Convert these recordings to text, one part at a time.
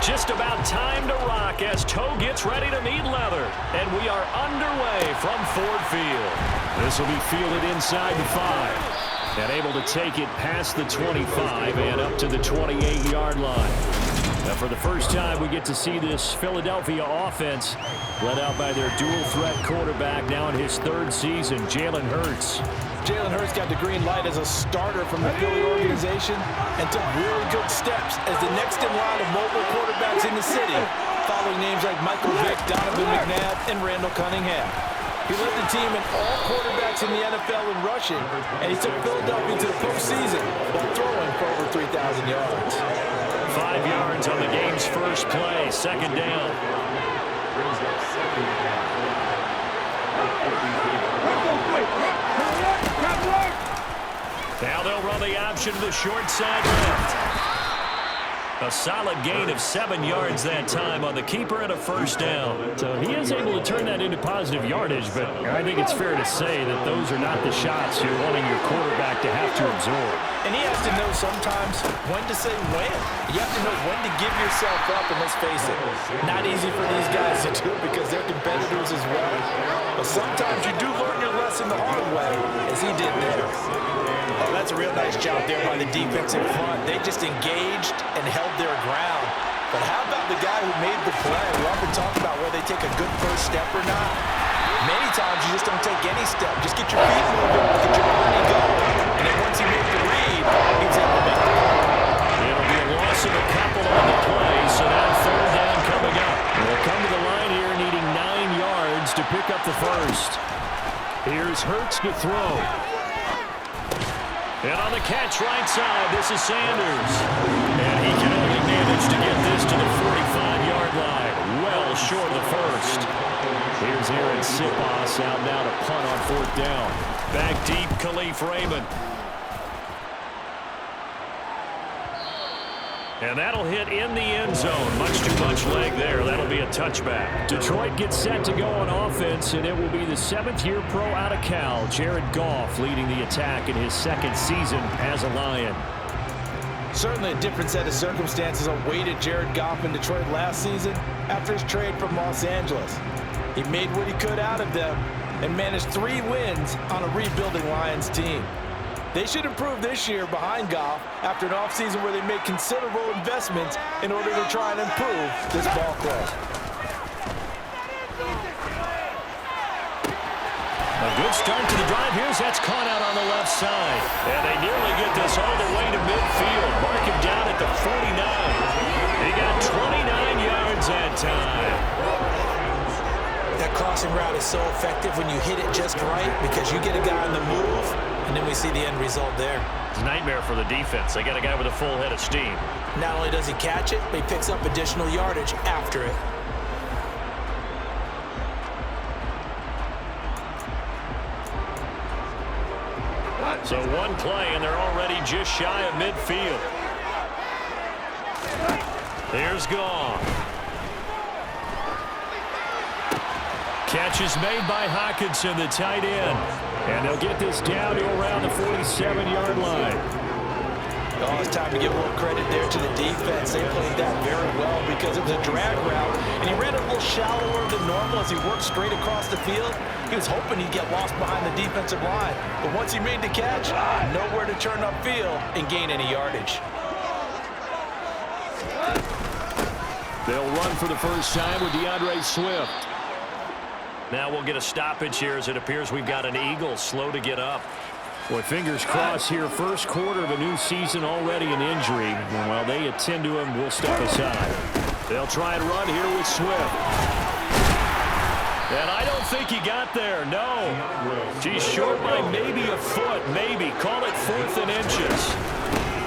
Just about time to rock as toe gets ready to meet leather. And we are underway from Ford Field. This will be fielded inside the 5. And able to take it past the 25 and up to the 28-yard line. Now for the first time, we get to see this Philadelphia offense led out by their dual-threat quarterback now in his 3rd season, Jalen Hurts. Jalen Hurts got the green light as a starter from the Philly organization and took really good steps as the next in line of mobile quarterbacks in the city, following names like Michael Vick, Donovan McNabb, and Randall Cunningham. He led the team in all quarterbacks in the NFL in rushing, and he took Philadelphia to the postseason while throwing for over 3,000 yards. 5 yards on the game's first play, 2nd down. Now they'll run the option to the short side left. A solid gain of 7 yards that time on the keeper and a 1st down. So he is able to turn that into positive yardage, but I think it's fair to say that those are not the shots you're wanting your quarterback to have to absorb. And he has to know sometimes when to say when. You have to know when to give yourself up, and let's face it, not easy for these guys to do because they're competitors as well. But sometimes you do learn your lesson the hard way, as he did there. Oh, that's a real nice job there by the defense in front. They just engaged and held their ground. But how about the guy who made the play? We often talk about whether they take a good first step or not. Many times you just don't take any step. Just get your feet moving, get your body going. And then once he made the read, he was able to make the play. It'll be a loss of a couple on the play, so now 3rd down coming up. They'll come to the line here needing 9 yards to pick up the 1st. Here's Hurts to throw. And on the catch right side, this is Sanders. And he can only manage to get this to the 45-yard line. Well short of the 1st. Here's Aaron Siposs out now to punt on 4th down. Back deep, Khalif Raymond. And that'll hit in the end zone. Much too much leg there. That'll be a touchback. Detroit gets set to go on offense, and it will be the 7th-year pro out of Cal, Jared Goff, leading the attack in his 2nd season as a Lion. Certainly a different set of circumstances awaited Jared Goff in Detroit last season after his trade from Los Angeles. He made what he could out of them and managed 3 wins on a rebuilding Lions team. They should improve this year behind Goff after an offseason where they made considerable investments in order to try and improve this ball club. A good start to the drive. That's caught out on the left side. And they nearly get this all the way to midfield. Mark him down at the 49. He got 29 yards that time. That crossing route is so effective when you hit it just right because you get a guy on the move, and then we see the end result there. It's a nightmare for the defense. They got a guy with a full head of steam. Not only does he catch it, but he picks up additional yardage after it. So one play, and they're already just shy of midfield. Here's Goff. Catch is made by Hockenson, the tight end. And they'll get this down to around the 47-yard line. Oh, it's time to give a little credit there to the defense. They played that very well because it was a drag route, and he ran a little shallower than normal as he worked straight across the field. He was hoping he'd get lost behind the defensive line. But once he made the catch, nowhere to turn upfield and gain any yardage. They'll run for the first time with DeAndre Swift. Now we'll get a stoppage here as it appears we've got an Eagle slow to get up. Boy, fingers crossed here. First quarter of a new season, already an injury. And while they attend to him, we'll step aside. They'll try and run here with Swift. And I don't think he got there, no. He's short by maybe a foot, maybe. Call it 4th and inches.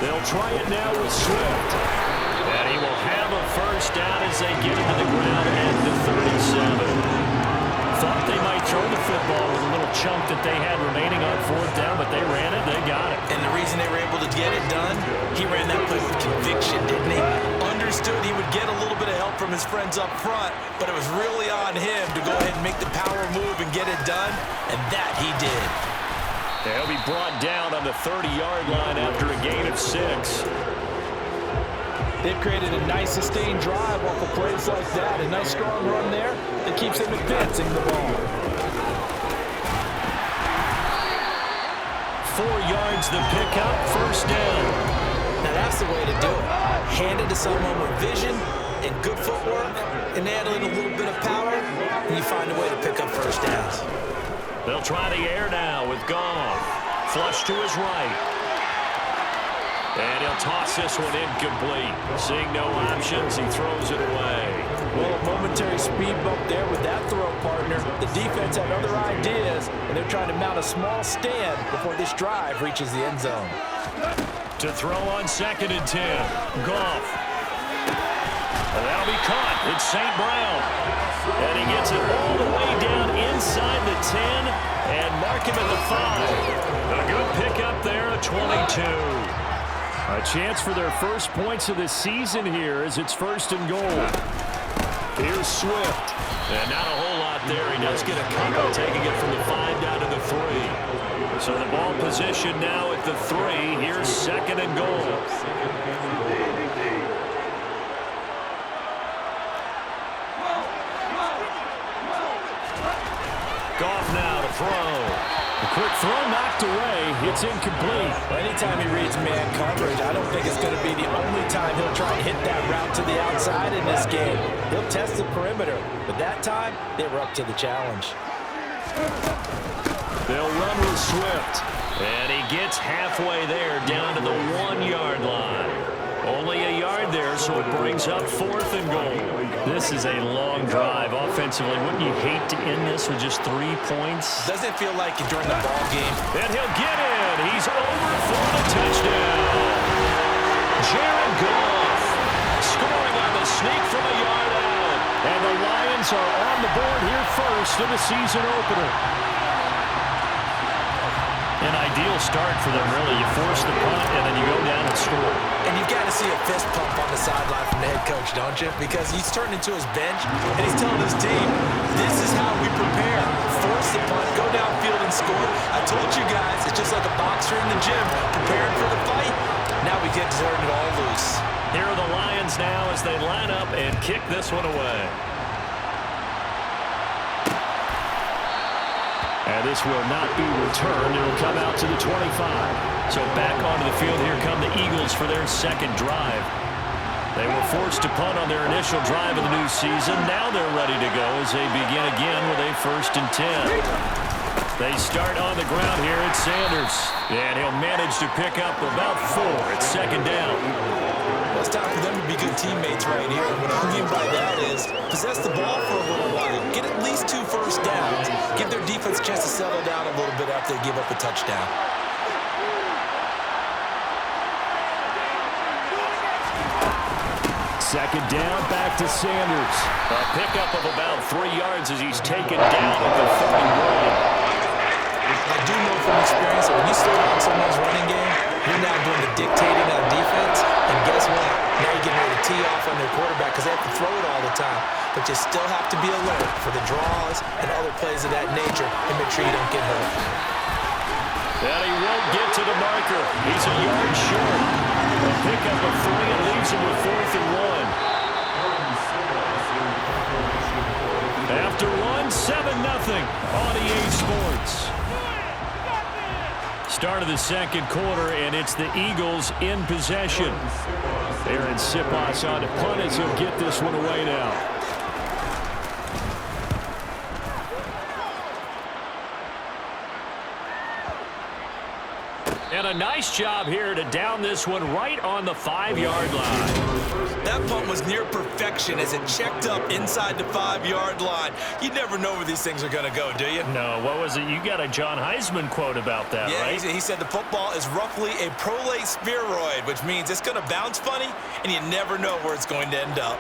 They'll try it now with Swift. And he will have a first down as they get him to the ground at the 37. Thought they might throw the football with a little chunk that they had remaining on 4th down, but they ran it, they got it. And the reason they were able to get it done, he ran that play with conviction, didn't he? Understood he would get a little bit of help from his friends up front, but it was really on him to go ahead and make the power move and get it done, and that he did. They'll be brought down on the 30-yard line after a gain of 6. They've created a nice sustained drive off of plays like that. A nice strong run there that keeps them advancing the ball. 4 yards the pickup, first down. Now that's the way to do it. Hand it to someone with vision and good footwork and add in a little bit of power, and you find a way to pick up first downs. They'll try the air now with Goff. Flush to his right. And he'll toss this one incomplete. Seeing no options, he throws it away. Well, a momentary speed bump there with that throw, partner. The defense had other ideas, and they're trying to mount a small stand before this drive reaches the end zone. To throw on 2nd and 10. Goff. That'll be caught. It's St. Brown. And he gets it all the way down inside the 10 and mark him at the 5. A good pickup there, a 22. A chance for their first points of the season here as it's 1st and goal. Here's Swift. And not a whole lot there. He does get a couple, taking it from the 5 down to the 3. So the ball position now at the 3. Here's 2nd and goal. Goff now to throw. A quick throw knocked away. It's incomplete. Anytime he reads man coverage, I don't think it's going to be the only time he'll try and hit that route to the outside in this game. He'll test the perimeter, but that time they were up to the challenge. They'll run with Swift, and he gets halfway there down to the 1-yard line. Only a yard there, so it brings up 4th and goal. This is a long drive offensively. Wouldn't you hate to end this with just 3 points? Doesn't feel like it during the ball game. And he'll get in. He's over for the touchdown. Jared Goff scoring on the sneak from a yard out. And the Lions are on the board here first in the season opener. An ideal start for them, really. You force the punt, and then you go down and score. And you've got to see a fist pump on the sideline from the head coach, don't you? Because he's turned into his bench, and he's telling his team, this is how we prepare. Force the punt, go downfield and score. I told you guys, it's just like a boxer in the gym, preparing for the fight. Now we get to turn it all loose. Here are the Lions now as they line up and kick this one away. And this will not be returned. It'll come out to the 25. So back onto the field, here come the Eagles for their 2nd drive. They were forced to punt on their initial drive of the new season. Now they're ready to go as they begin again with a 1st and 10. They start on the ground here at Sanders. And he'll manage to pick up about 4. It's 2nd down. Well, it's time for them to be good teammates right here. And what I mean by that is possess the ball for a little while. Get at least 2 first downs. Give their defense a chance to settle down a little bit after they give up a touchdown. Second down, back to Sanders. A pickup of about 3 yards as he's taken down at the 31. I do know from experience that when you slow down someone's running game, you're now doing the dictating on defense. And guess what? Now you're getting ready to tee off on their quarterback because they have to throw it all the time. But you still have to be alert for the draws and other plays of that nature and make sure you don't get hurt. And he won't get to the marker. He's a yard short. A pickup of 3 and leaves him with 4th and 1. After 1, 7-0 on EA Sports. Start of the 2nd quarter, and it's the Eagles in possession. Aaron Siposs on to punt as he'll get this one away now. And a nice job here to down this one right on the 5-yard line. That punt was near perfection as it checked up inside the 5-yard line. You never know where these things are going to go, do you? No, what was it? You got a John Heisman quote about that, right? Yeah, he said the football is roughly a prolate spheroid, which means it's going to bounce funny, and you never know where it's going to end up.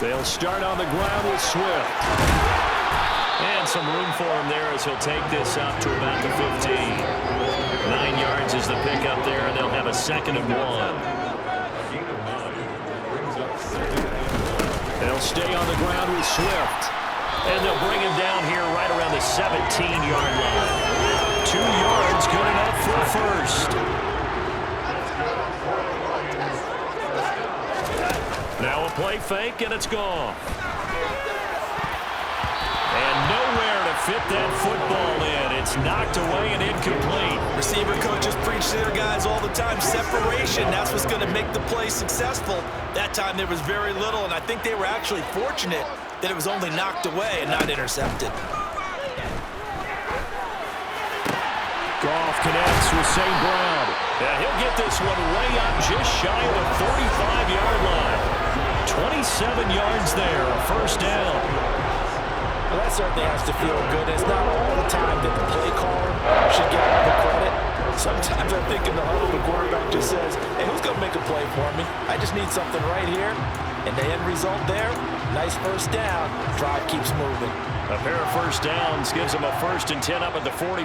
They'll start on the ground with Swift. And some room for him there as he'll take this up to about the 15. 9 yards is the pickup there, and they'll have a 2nd and 1. They'll stay on the ground with Swift. And they'll bring him down here right around the 17-yard line. 2 yards, good enough for a first. Now a play fake, and it's gone. And nowhere to fit that football in. It's knocked away and incomplete. Receiver coaches preach to their guys all the time. Separation, that's what's going to make the play successful. That time there was very little, and I think they were actually fortunate that it was only knocked away and not intercepted. Goff connects with St. Brown. And he'll get this one way up just shy of the 45-yard line. 27 yards there, a first down. Well, that certainly has to feel good. It's not all the time that the play caller should get all the credit. Sometimes I think in the huddle, the quarterback just says, hey, who's going to make a play for me? I just need something right here. And the end result there, nice first down. Drive keeps moving. A pair of first downs gives him a 1st and 10 up at the 44.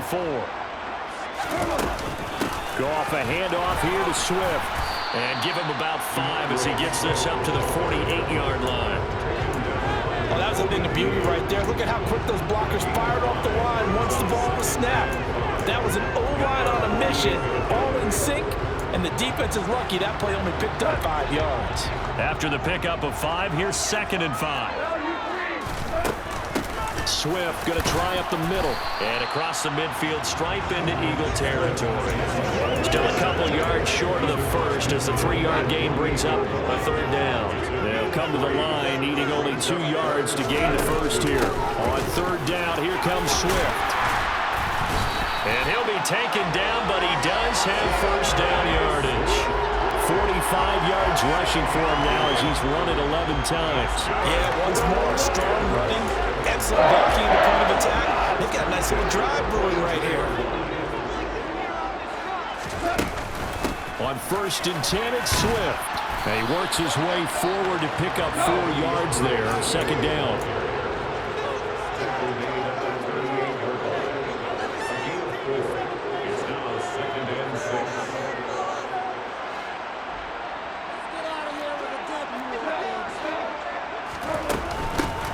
Go off a handoff here to Swift. And give him about 5 as he gets this up to the 48-yard line. Well, that was a thing of beauty right there. Look at how quick those blockers fired off the line once the ball was snapped. That was an O-line on a mission, all in sync, and the defense is lucky that play only picked up 5 yards. After the pickup of 5, here's 2nd and 5. Swift going to try up the middle and across the midfield stripe into Eagle territory. Still a couple yards short of the first as the 3-yard gain brings up a 3rd down. They'll come to the line needing only 2 yards to gain the first here. On 3rd down, here comes Swift. And he'll be taken down, but he does have first down yardage. 45 yards rushing for him now as he's run it 11 times. Yeah, once more, strong running, excellent blocking in the point of attack. Look at a nice little drive brewing right here. On 1st and 10, it's Swift. And he works his way forward to pick up 4 yards there, 2nd down.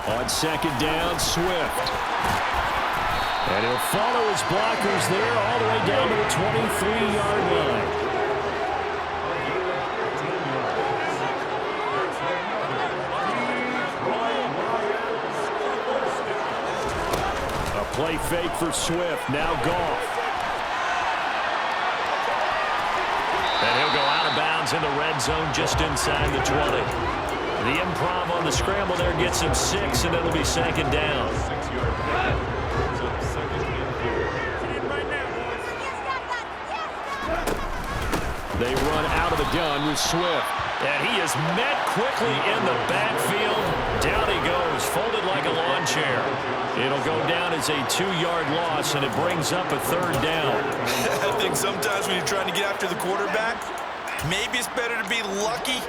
On 2nd down, Swift. And he'll follow his blockers there all the way down to the 23-yard line. A play fake for Swift, now Goff. And he'll go out of bounds in the red zone just inside the 20. The improv on the scramble there gets him 6, and it'll be 2nd down. They run out of the gun with Swift. And he is met quickly in the backfield. Down he goes, folded like a lawn chair. It'll go down as a 2-yard loss, and it brings up a 3rd down. I think sometimes when you're trying to get after the quarterback, maybe it's better to be lucky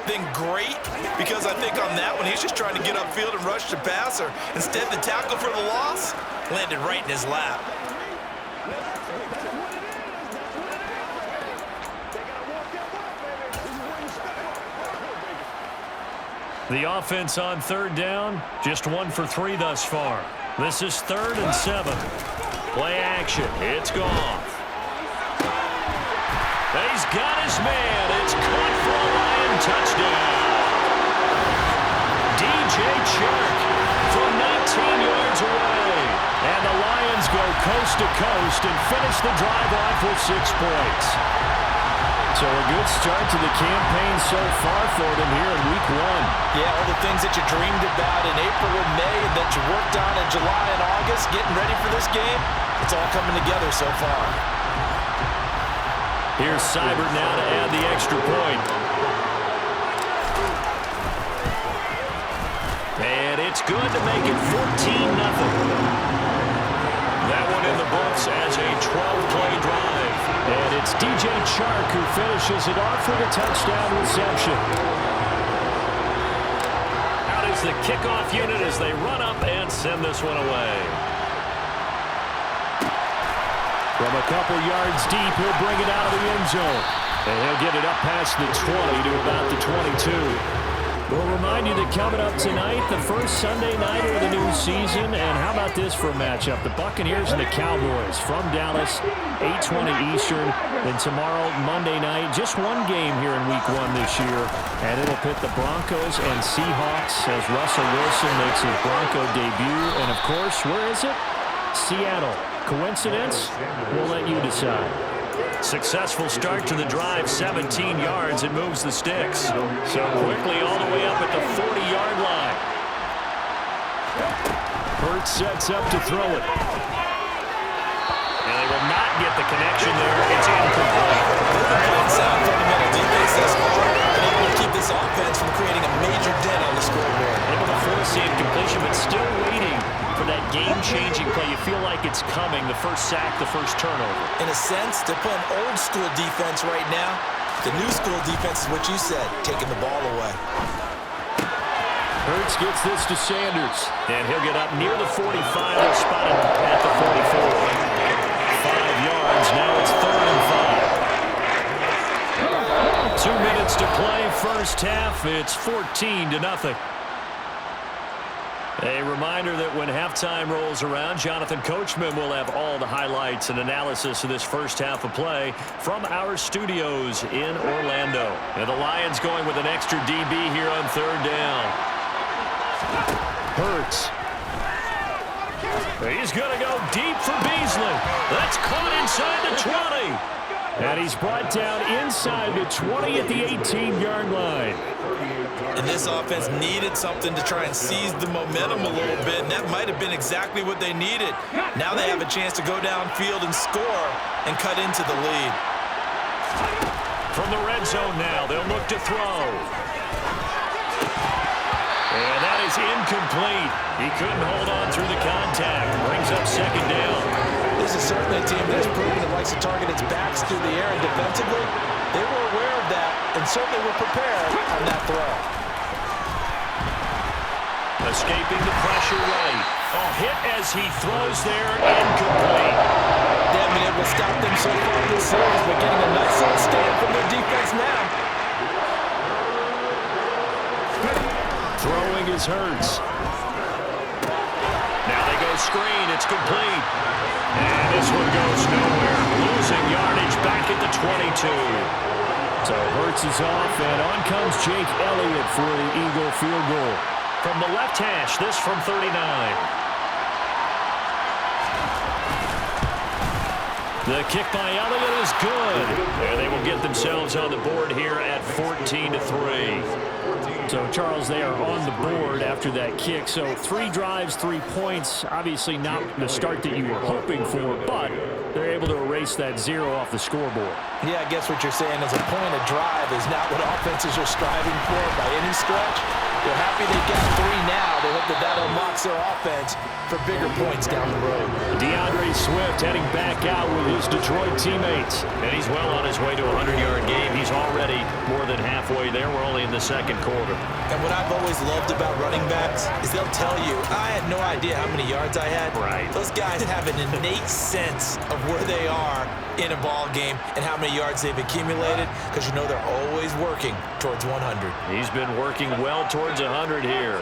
than great, because I think on that one, he's just trying to get upfield and rush the passer. Instead, the tackle for the loss landed right in his lap. The offense on 3rd down, just 1 for 3 thus far. This is 3rd and 7. Play action, it's Goff. He's got his man. It's caught for a Lion touchdown. DJ Chark from 19 yards away. And the Lions go coast to coast and finish the drive off with 6 points. So a good start to the campaign so far for them here in week 1. Yeah, all the things that you dreamed about in April and May and that you worked on in July and August, getting ready for this game, it's all coming together so far. Here's Seibert now to add the extra point. And it's good to make it 14-0. That one in the books as a 12-play drive. And it's DJ Chark who finishes it off with a touchdown reception. Out is the kickoff unit as they run up and send this one away. From a couple yards deep, he'll bring it out of the end zone. And he'll get it up past the 20 to about the 22. We'll remind you that coming up tonight, the first Sunday nighter of the new season. And how about this for a matchup? The Buccaneers and the Cowboys from Dallas, 8:20 Eastern. Then tomorrow, Monday night, just one game here in Week 1 this year. And it'll pit the Broncos and Seahawks as Russell Wilson makes his Bronco debut. And, of course, where is it? Seattle. Coincidence? We'll let you decide. Successful start to the drive, 17 yards. It moves the sticks. So quickly all the way up at the 40-yard line. Hurts sets up to throw it. And they will not get the connection there. It's incomplete. Inside fundamental defense thus far, and able to keep this offense from creating a major dent on the scoreboard. Able to force the incompletion, but still waiting for that game-changing play. You feel like it's coming, the first sack, the first turnover. In a sense, they're playing old-school defense right now. The new-school defense is what you said, taking the ball away. Hurts gets this to Sanders, and he'll get up near the 45. They'll spot him at the 44. 5 yards, now it's 3rd and 5. 2 minutes to play, first half. It's 14-0. A reminder that when halftime rolls around, Jonathan Coachman will have all the highlights and analysis of this first half of play from our studios in Orlando. And the Lions going with an extra DB here on 3rd down. Hurts. He's going to go deep for Beasley. That's caught inside the 20. And he's brought down inside the 20 at the 18-yard line. And this offense needed something to try and seize the momentum a little bit, and that might have been exactly what they needed. Now they have a chance to go downfield and score and cut into the lead. From the red zone now, they'll look to throw. And that is incomplete. He couldn't hold on through the contact. Brings up 2nd down. This is certainly a team that's proven it likes to target its backs through the air, and defensively, they were aware of that and certainly were prepared on that throw. Escaping the pressure right. A hit as he throws there, incomplete. They haven't been able to stop them so far this series, but getting a nice little stand from their defense now. Throwing is Hurts. Now they go screen. It's complete. And this one goes nowhere. Losing yardage back at the 22. So Hurts is off, and on comes Jake Elliott for the Eagle field goal. From the left hash, this from 39. The kick by Elliott is good. And they will get themselves on the board here at 14-3. So, Charles, they are on the board after that kick. So 3 drives, 3 points. Obviously not the start that you were hoping for, but they're able to erase that 0 off the scoreboard. Yeah, I guess what you're saying is a point of drive is not what offenses are striving for by any stretch. They're happy they got 3 now. They hope that that unlocks their offense for bigger points down the road. DeAndre Swift heading back out with his Detroit teammates. And he's well on his way to a 100-yard game. He's already more than halfway there. We're only in the 2nd quarter. And what I've always loved about running backs is they'll tell you, I had no idea how many yards I had. Right. Those guys have an innate sense of where they are in a ball game and how many yards they've accumulated, because you know they're always working towards 100. He's been working well towards 100 here.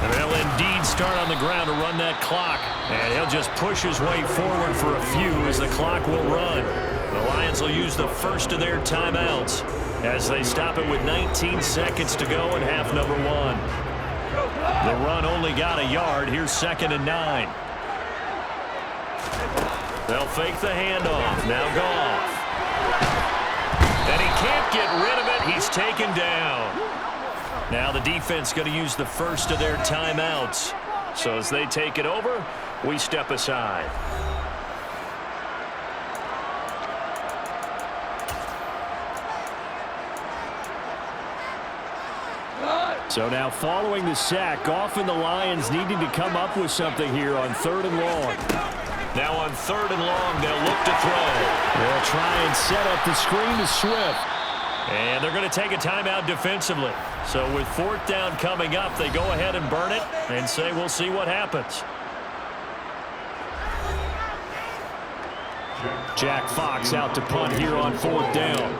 And they'll indeed start on the ground to run that clock. And he'll just push his way forward for a few as the clock will run. The Lions will use the first of their timeouts as they stop it with 19 seconds to go in half number 1. The run only got a yard. Here's 2nd and 9. They'll fake the handoff. Now Goff. And he can't get rid of it. He's taken down. Now the defense going to use the first of their timeouts. So as they take it over, we step aside. So now following the sack, Goff and the Lions needing to come up with something here on 3rd and long. Now on 3rd and long, they'll look to throw. They'll try and set up the screen to Swift. And they're going to take a timeout defensively. So with 4th down coming up, they go ahead and burn it and say we'll see what happens. Jack Fox out to punt here on 4th down.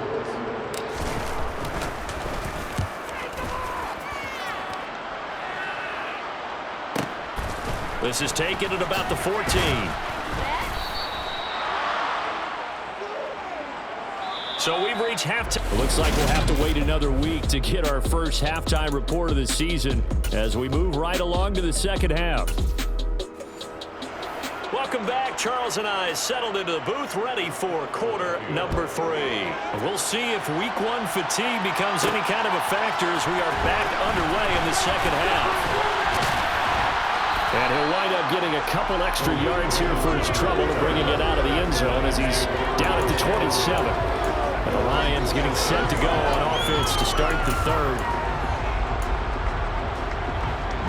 This is taken at about the 14. So we've reached halftime. Looks like we'll have to wait another week to get our first halftime report of the season as we move right along to the second half. Welcome back. Charles and I settled into the booth ready for quarter number 3. We'll see if week 1 fatigue becomes any kind of a factor as we are back underway in the second half. And he'll wind up getting a couple extra yards here for his trouble and bringing it out of the end zone as he's down at the 27. And the Lions getting set to go on offense to start the third.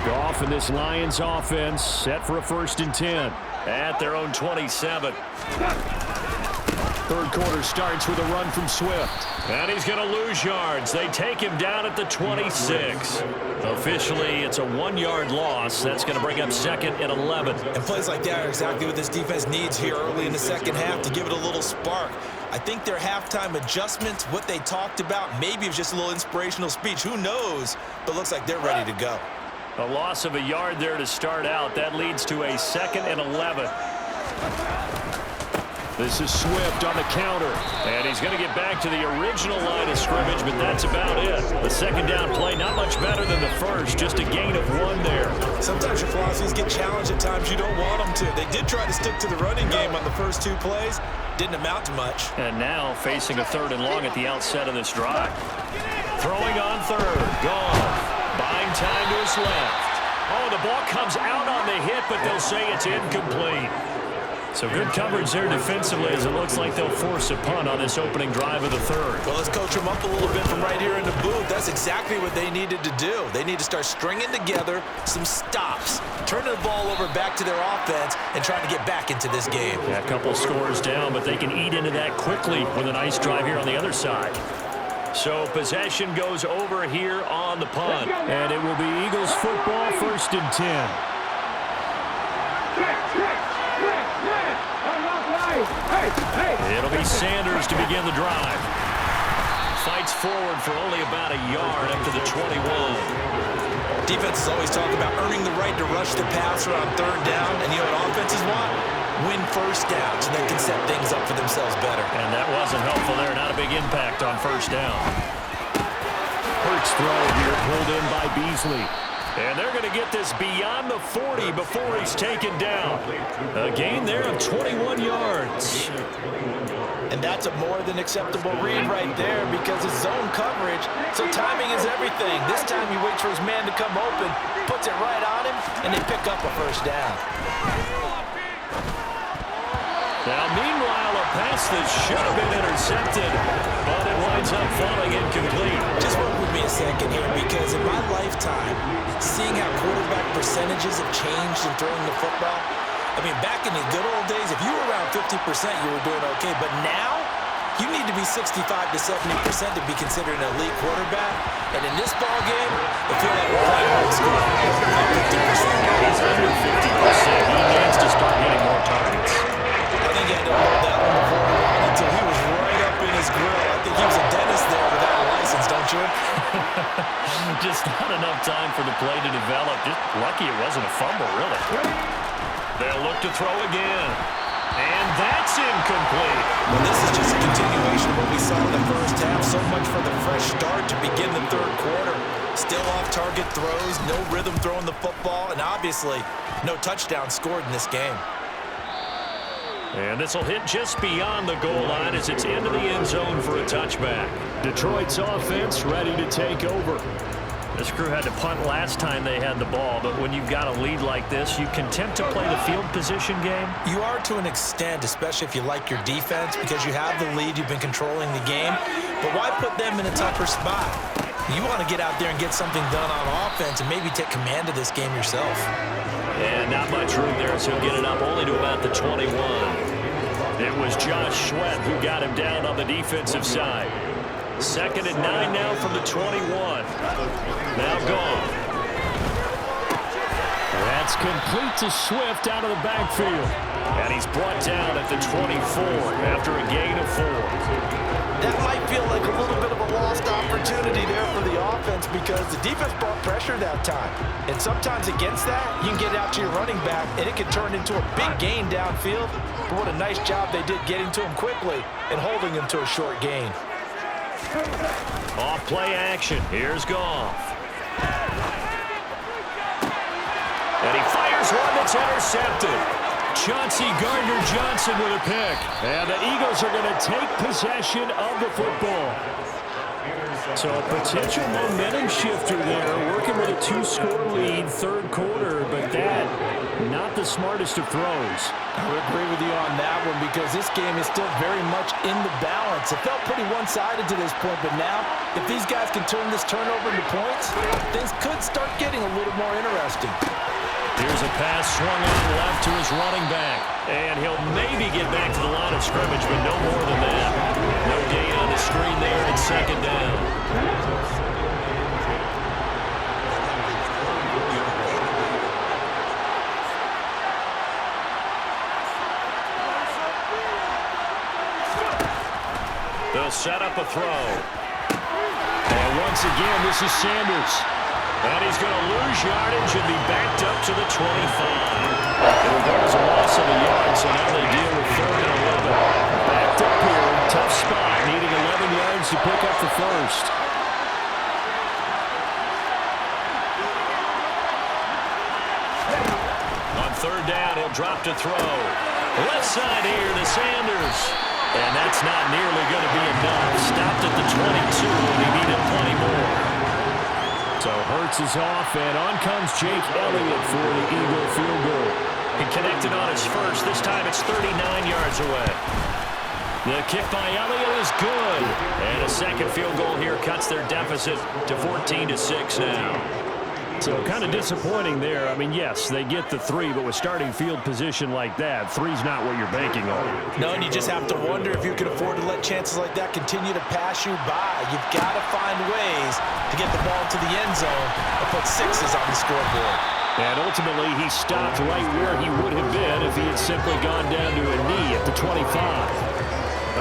Goff and this Lions offense set for a 1st and 10 at their own 27. Third quarter starts with a run from Swift. And he's going to lose yards. They take him down at the 26. Officially, it's a 1-yard loss. That's going to bring up 2nd and 11. And plays like that are exactly what this defense needs here early in the second half to give it a little spark. I think their halftime adjustments, what they talked about, maybe it was just a little inspirational speech. Who knows? But looks like they're ready to go. A loss of a yard there to start out. That leads to a 2nd and 11. This is Swift on the counter. And he's going to get back to the original line of scrimmage, but that's about it. The second down play, not much better than the first. Just a gain of 1 there. Sometimes your philosophies get challenged at times you don't want them to. They did try to stick to the running game on the first 2 plays. Didn't amount to much. And now facing a 3rd and long at the outset of this drive. Throwing on 3rd. Goff. Buying time to his left. Oh, the ball comes out on the hit, but they'll say it's incomplete. So good coverage there defensively as it looks like they'll force a punt on this opening drive of the 3rd. Well, let's coach them up a little bit from right here in the booth. That's exactly what they needed to do. They need to start stringing together some stops, turning the ball over back to their offense, and trying to get back into this game. Yeah, a couple scores down, but they can eat into that quickly with a nice drive here on the other side. So possession goes over here on the punt, and it will be Eagles football, 1st and 10. It'll be Sanders to begin the drive. Fights forward for only about a yard up to the 21. Defenses always talk about earning the right to rush the passer on 3rd down, and you know what offenses want? Win 1st down so they can set things up for themselves better. And that wasn't helpful there. Not a big impact on 1st down. Hurts throw here pulled in by Beasley. And they're going to get this beyond the 40 before he's taken down. A gain there of 21 yards. And that's a more than acceptable read right there because it's zone coverage, so timing is everything. This time he waits for his man to come open, puts it right on him, and they pick up a 1st down. Now, meanwhile, a pass that should have been intercepted, but it winds up falling incomplete. Just work with me a second here because in my lifetime, seeing how quarterback percentages have changed in throwing the football, I mean, back in the good old days, if you were around 50%, you were doing okay. But now, you need to be 65 to 70% to be considered an elite quarterback. And in this ball game, I feel like we're playing hard school. 50%. He's under 50%. He needs to start getting more targets. I think he had to hold that one before until he was right up in his grill. I think he was a dentist there without a license, don't you? Just not enough time for the play to develop. Just lucky it wasn't a fumble, really. They'll look to throw again. And that's incomplete. Well, this is just a continuation of what we saw in the first half. So much for the fresh start to begin the 3rd quarter. Still off-target throws, no rhythm throwing the football, and obviously no touchdown scored in this game. And this will hit just beyond the goal line as it's into the end zone for a touchback. Detroit's offense ready to take over. This crew had to punt last time they had the ball, but when you've got a lead like this, you content to play the field position game? You are to an extent, especially if you like your defense, because you have the lead, you've been controlling the game. But why put them in a tougher spot? You want to get out there and get something done on offense and maybe take command of this game yourself. And not much room there, so he'll get it up only to about the 21. It was Josh Sweat who got him down on the defensive side. 2nd and 9 now from the 21. Now gone. That's complete to Swift out of the backfield. And he's brought down at the 24 after a gain of 4. That might feel like a little bit of a lost opportunity there for the offense because the defense brought pressure that time. And sometimes against that, you can get out to your running back, and it can turn into a big gain downfield. But what a nice job they did getting to him quickly and holding him to a short gain. Off play action. Here's Goff. And he fires one that's intercepted. Chauncey Gardner-Johnson with a pick. And the Eagles are going to take possession of the football. So a potential momentum shifter there, working with a 2-score lead, third quarter, but that, not the smartest of throws. I would agree with you on that one because this game is still very much in the balance. It felt pretty one-sided to this point, but now, if these guys can turn this turnover into points, things could start getting a little more interesting. Here's a pass swung on left to his running back. And he'll maybe get back to the line of scrimmage, but no more than that. No gain on the screen there and second down. They'll set up a throw. And once again, this is Sanders. And he's going to lose yardage and be backed up to the 25. It'll go as a loss of a yard, so now they deal with 3rd and 11. Backed up here, tough spot, needing 11 yards to pick up the first. On 3rd down, he'll drop to throw. Left side here to Sanders. And that's not nearly going to be enough. Stopped at the 22, and he needed plenty more. So Hurts is off, and on comes Jake Elliott for the Eagle field goal. He connected on his first. This time it's 39 yards away. The kick by Elliott is good. And a second field goal here cuts their deficit to 14-6 now. So kind of disappointing there. I mean, yes, they get the 3, but with starting field position like that, 3's not what you're banking on. No, and you just have to wonder if you can afford to let chances like that continue to pass you by. You've got to find ways to get the ball to the end zone and put 6s on the scoreboard. And ultimately, he stopped right where he would have been if he had simply gone down to a knee at the 25.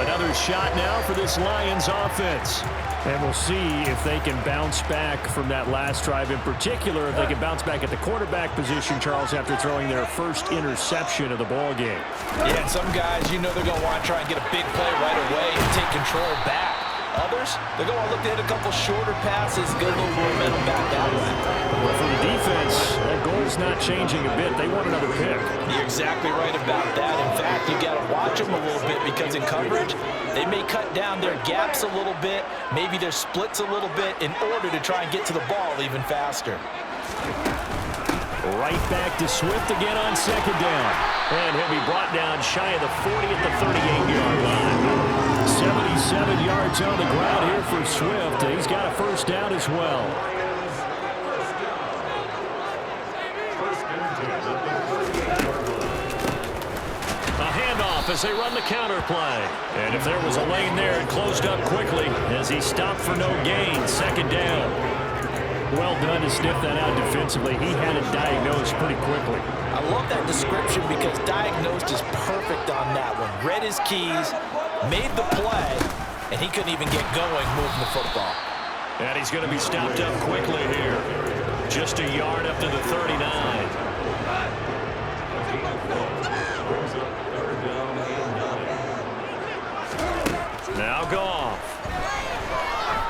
Another shot now for this Lions offense. And we'll see if they can bounce back from that last drive, in particular, if they can bounce back at the quarterback position, Charles, after throwing their first interception of the ball game. Yeah, and some guys, you know they're going to want to try and get a big play right away and take control back. Others, they're going to look to hit a couple shorter passes, get a little momentum back that way. Well, for the defense, that goal's not changing a bit. They want another pick. You're exactly right about that. In fact, you got to watch them a little bit because in coverage, they may cut down their gaps a little bit, maybe their splits a little bit in order to try and get to the ball even faster. Right back to Swift again on second down. And he'll be brought down shy of the 40 at the 38-yard line. 77 yards on the ground here for Swift, and he's got a first down as well. A handoff as they run the counter play. And if there was a lane there, it closed up quickly as he stopped for no gain. Second down. Well done to sniff that out defensively. He had it diagnosed pretty quickly. I love that description because diagnosed is perfect on that one. Read his keys, made the play, and he couldn't even get going moving the football. And he's going to be stopped up quickly here. Just a yard up to the 39. Now Goff.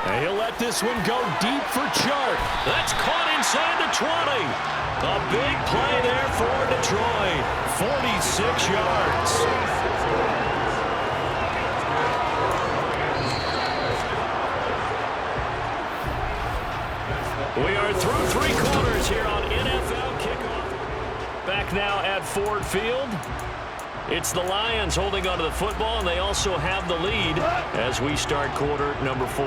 And he'll let this one go deep for Chark. That's caught inside the 20. A big play there for Detroit. 46 yards. We are through 3 quarters here on NFL Kickoff. Back now at Ford Field. It's the Lions holding onto the football, and they also have the lead as we start quarter number 4.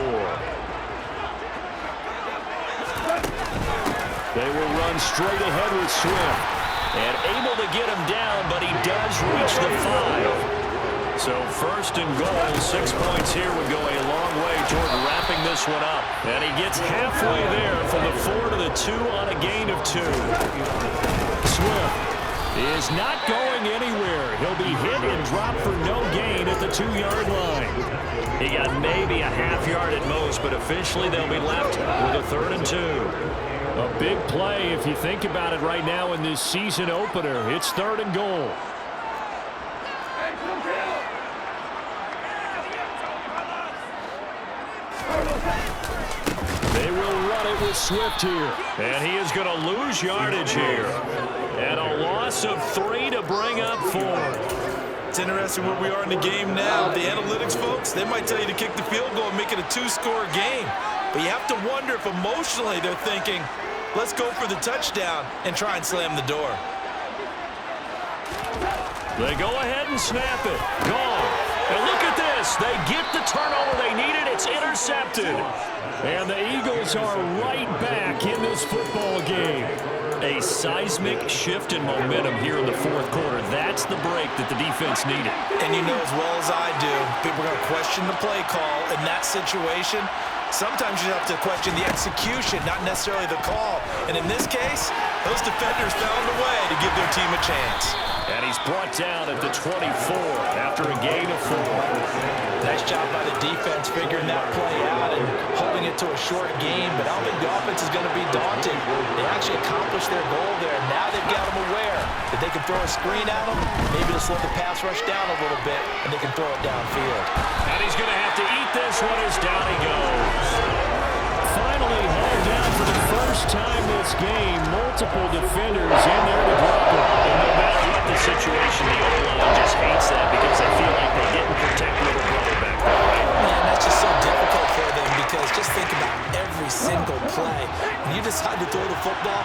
They will run straight ahead with Swift. And able to get him down, but he does reach the 5. So first and goal, 6 points here would go a long way toward wrapping this one up. And he gets halfway there from the 4 to the 2 on a gain of 2. Swift. is not going anywhere. He'll be hit and dropped for no gain at the 2-yard line. He got maybe a half yard at most, but officially they'll be left with a 3rd and 2. A big play if you think about it right now in this season opener. It's 3rd and goal. They will run it with Swift here. And he is going to lose yardage here. And a loss of 3 to bring up 4. It's interesting where we are in the game now. The analytics folks, they might tell you to kick the field goal and make it a 2-score game. But you have to wonder if emotionally they're thinking, let's go for the touchdown and try and slam the door. They go ahead and snap it. Gone. And look at this. They get the turnover they needed. It's intercepted. And the Eagles are right back in this football game. A seismic shift in momentum here in the 4th quarter. That's the break that the defense needed. And you know as well as I do, people are going to question the play call in that situation. Sometimes you have to question the execution, not necessarily the call. And in this case, those defenders found a way to give their team a chance. And he's brought down at the 24 after a gain of 4. Nice job by the defense figuring that play out and holding it to a short game. But I don't think the offense is going to be daunted. They actually accomplished their goal there. Now they've got them aware that they can throw a screen at them, maybe to slow the pass rush down a little bit, and they can throw it downfield. And he's going to have to eat this one as down he goes. Finally hauled down for the first time this game. Multiple defenders in there to drop him. And no matter what the situation, the O-line just hates that because they feel like they didn't protect little brother back there. Man, that's just so difficult for them because just think about every single play. When you decide to throw the football,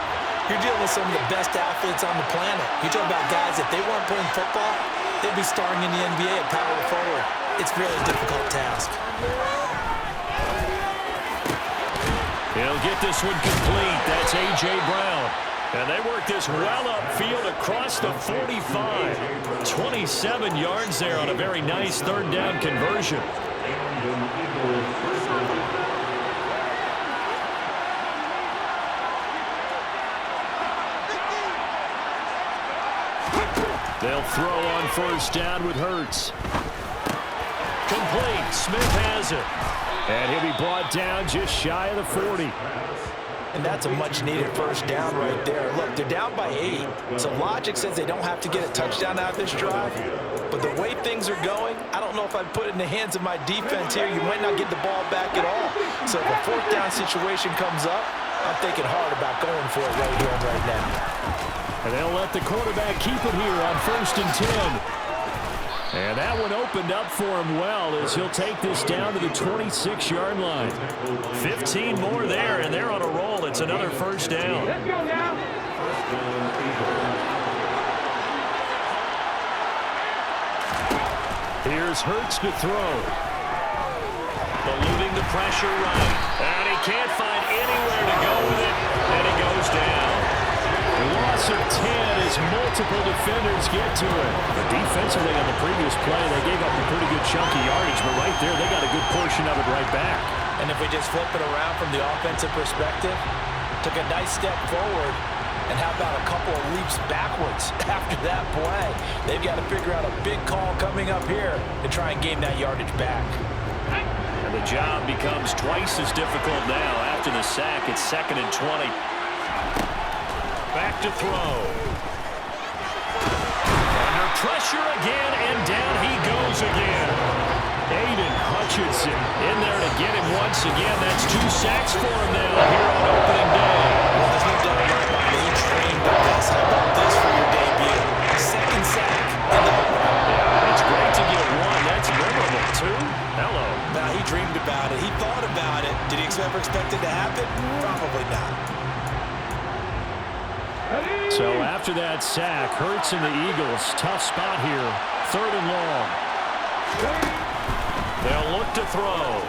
you're dealing with some of the best athletes on the planet. You talk about guys, if they weren't playing football, they'd be starring in the NBA at power forward. It's really a difficult task. He'll get this one complete. That's A.J. Brown. And they work this well upfield across the 45. 27 yards there on a very nice 3rd down conversion. They'll throw on 1st down with Hurts. Complete. Smith has it. And he'll be brought down just shy of the 40. And that's a much-needed 1st down right there. Look, they're down by 8, so logic says they don't have to get a touchdown out of this drive. But the way things are going, I don't know if I'd put it in the hands of my defense here. You might not get the ball back at all. So if a 4th down situation comes up, I'm thinking hard about going for it right here and right now. And they'll let the quarterback keep it here on 1st and 10. And that one opened up for him well as he'll take this down to the 26-yard line. 15 more there, and they're on a roll. It's another 1st down. Let's go now. Here's Hurts to throw. Eluding the pressure right. And he can't find anywhere to go with it, and he goes down. Loss of 10 as multiple defenders get to it. But defensively on the previous play, they gave up a pretty good chunk of yardage, but right there, they got a good portion of it right back. And if we just flip it around from the offensive perspective, took a nice step forward, and how about a couple of leaps backwards after that play? They've got to figure out a big call coming up here to try and gain that yardage back. And the job becomes twice as difficult now after the sack. It's 2nd and 20. Back to throw. Under pressure again, and down he goes again. Aiden Hutchinson in there to get him once again. That's 2 sacks for him now here on opening day. Well, there's no doubt about it. He dreamed of this. How about this for your debut? 2nd sack in the opener. Yeah, it's great to get 1. That's memorable, too. Hello. Now, he dreamed about it. He thought about it. Did he ever expect it to happen? Probably not. So after that sack, Hurts and the Eagles, tough spot here. 3rd and long. They'll look to throw.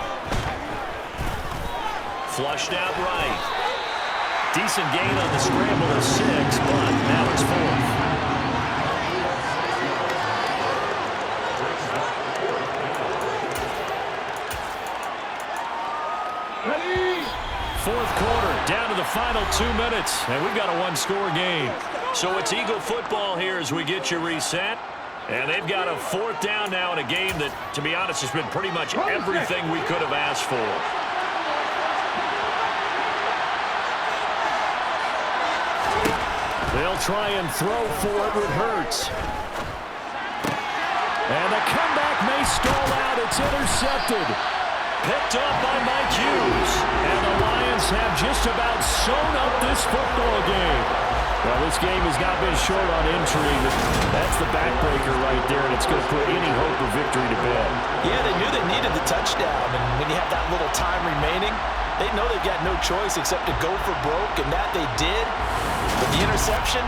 Flushed out right. Decent gain on the scramble of 6, but now it's 4th. Fourth quarter, down to the the final 2 minutes, and we've got a one-score game. So it's Eagle football here as we get you reset. And they've got a fourth down now in a game that, to be honest, has been pretty much everything we could have asked for. They'll try and throw for it with Hurts. And the comeback may stall out. It's intercepted. Picked up by Mike Hughes. And the Lions have just about sewn up this football game. Well, this game has not been short on intrigue. That's the backbreaker right there, and it's going to put any hope of victory to bed. Yeah, they knew they needed the touchdown, and when you have that little time remaining, they know they've got no choice except to go for broke, and that they did. But the interception,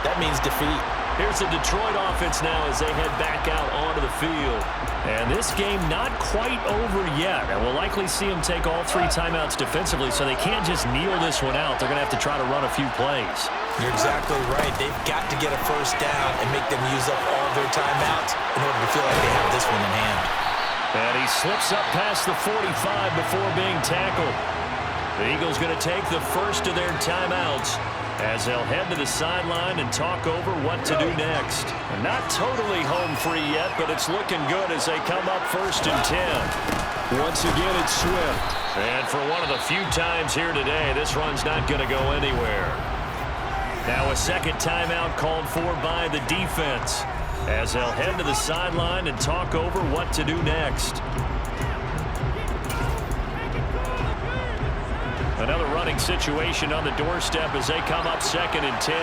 that means defeat. Here's the Detroit offense now as they head back out onto the field. And this game not quite over yet. And we'll likely see them take all 3 timeouts defensively, so they can't just kneel this one out. They're going to have to try to run a few plays. You're exactly right. They've got to get a first down and make them use up all their timeouts in order to feel like they have this one in hand. And he slips up past the 45 before being tackled. The Eagles going to take the first of their timeouts as they'll head to the sideline and talk over what to do next. And not totally home free yet, but it's looking good as they come up 1st and 10. Once again, it's Swift. And for one of the few times here today, this run's not going to go anywhere. Now a second timeout called for by the defense as they'll head to the sideline and talk over what to do next. Another running situation on the doorstep as they come up 2nd and 10.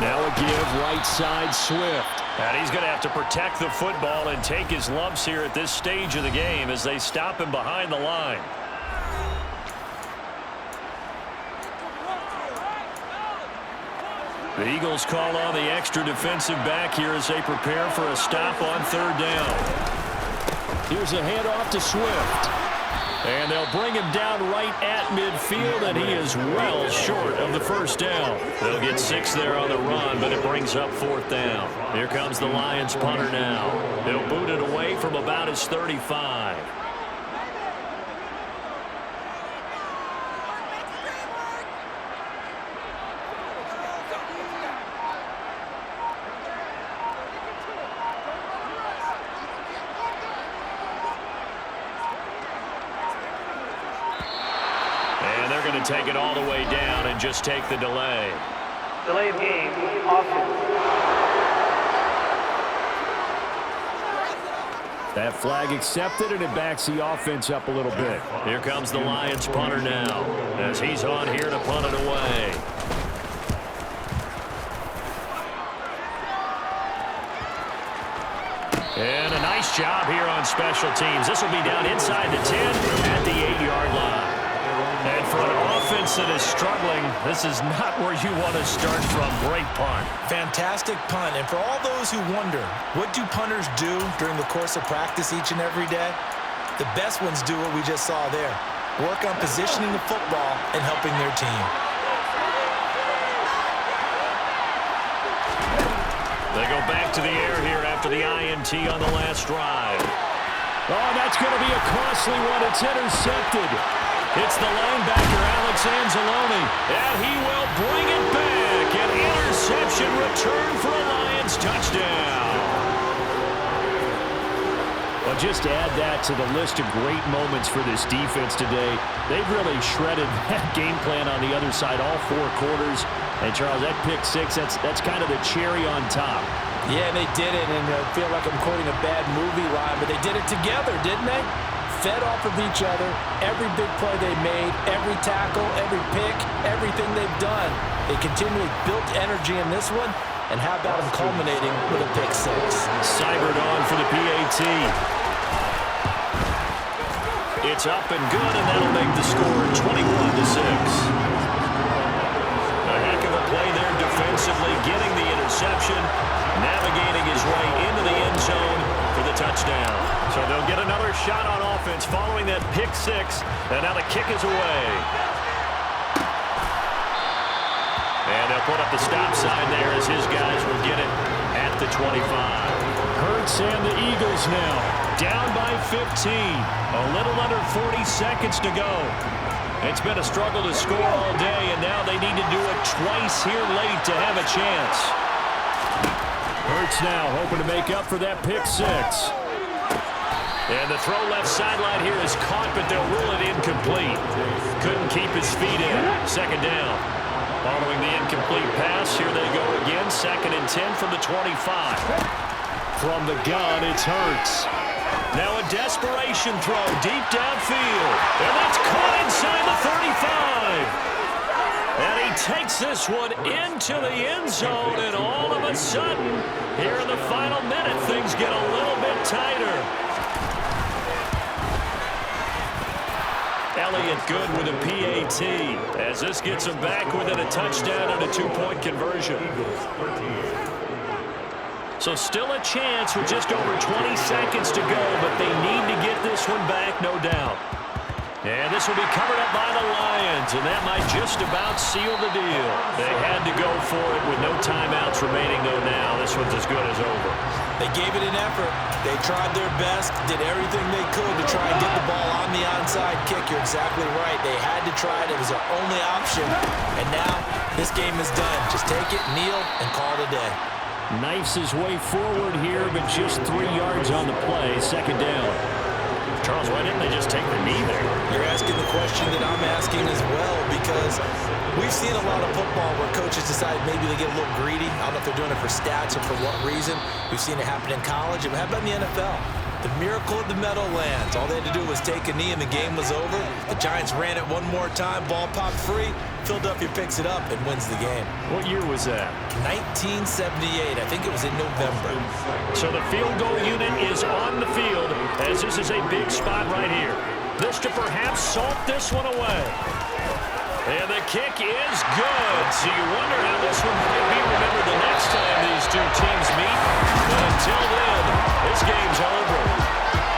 Now a give right side Swift. And he's going to have to protect the football and take his lumps here at this stage of the game as they stop him behind the line. The Eagles call on the extra defensive back here as they prepare for a stop on 3rd down. Here's a handoff to Swift. And they'll bring him down right at midfield, and he is well short of the first down. They'll get 6 there on the run, but it brings up 4th down. Here comes the Lions punter now. They'll boot it away from about his 35. Take it all the way down and just take the delay. Delay of game, offense. That flag accepted, and it backs the offense up a little bit. Here comes the Lions punter now as he's on here to punt it away. And a nice job here on special teams. This will be down inside the 10 at the 8-yard line. And for an offense that is struggling, this is not where you want to start from. Great punt. Fantastic punt. And for all those who wonder, what do punters do during the course of practice each and every day? The best ones do what we just saw there. Work on positioning the football and helping their team. They go back to the air here after the INT on the last drive. Oh, that's going to be a costly one. It's intercepted. It's the linebacker, Alex Anzalone, and he will bring it back. An interception return for a Lions touchdown. Well, just to add that to the list of great moments for this defense today, they've really shredded that game plan on the other side all 4 quarters. And, Charles, that pick 6, that's kind of the cherry on top. Yeah, they did it, and I feel like I'm quoting a bad movie line, but they did it together, didn't they? Fed off of each other, every big play they made, every tackle, every pick, everything they've done. They continually built energy in this one, and how about them culminating with a pick 6? Seibert on for the PAT. It's up and good, and that'll make the score 21-6. A heck of a play there defensively, getting the interception, navigating his way into the end zone for the touchdown. So they'll get another shot on offense following that pick 6, and now the kick is away. And they'll put up the stop sign there as his guys will get it at the 25. Hurts and the Eagles now Down by 15. A little under 40 seconds to go. It's been a struggle to score all day, and now they need to do it twice here late to have a chance. Hurts now, hoping to make up for that pick six. And the throw left sideline here is caught, but they'll rule it incomplete. Couldn't keep his feet in. Second down. Following the incomplete pass, here they go again. 2nd and 10 from the 25. From the gun, it's Hurts. Now a desperation throw deep downfield. And that's caught inside the 35. And he takes this one into the end zone, and all of a sudden, here in the final minute, things get a little bit tighter. Elliott good with a PAT, as this gets him back within a touchdown and a 2-point conversion. So still a chance with just over 20 seconds to go, but they need to get this one back, no doubt. And this will be covered up by the Lions, and that might just about seal the deal. They had to go for it with no timeouts remaining, though now. This one's as good as over. They gave it an effort. They tried their best, did everything they could to try and get the ball on the onside kick. You're exactly right. They had to try it. It was their only option. And now this game is done. Just take it, kneel, and call it a day. Knifes his way forward here, but just 3 yards on the play. Second down. Charles, why didn't they just take the knee there? You're asking the question that I'm asking as well, because we've seen a lot of football where coaches decide maybe they get a little greedy. I don't know if they're doing it for stats or for what reason. We've seen it happen in college. How about in the NFL? The miracle of the Meadowlands. All they had to do was take a knee and the game was over. The Giants ran it one more time. Ball popped free. Philadelphia picks it up and wins the game. What year was that? 1978. I think it was in November. So the field goal unit is on the field, as this is a big spot right here. This to perhaps salt this one away. And the kick is good. So you wonder how this one might be remembered the next time these two teams meet. But until then, this game's over.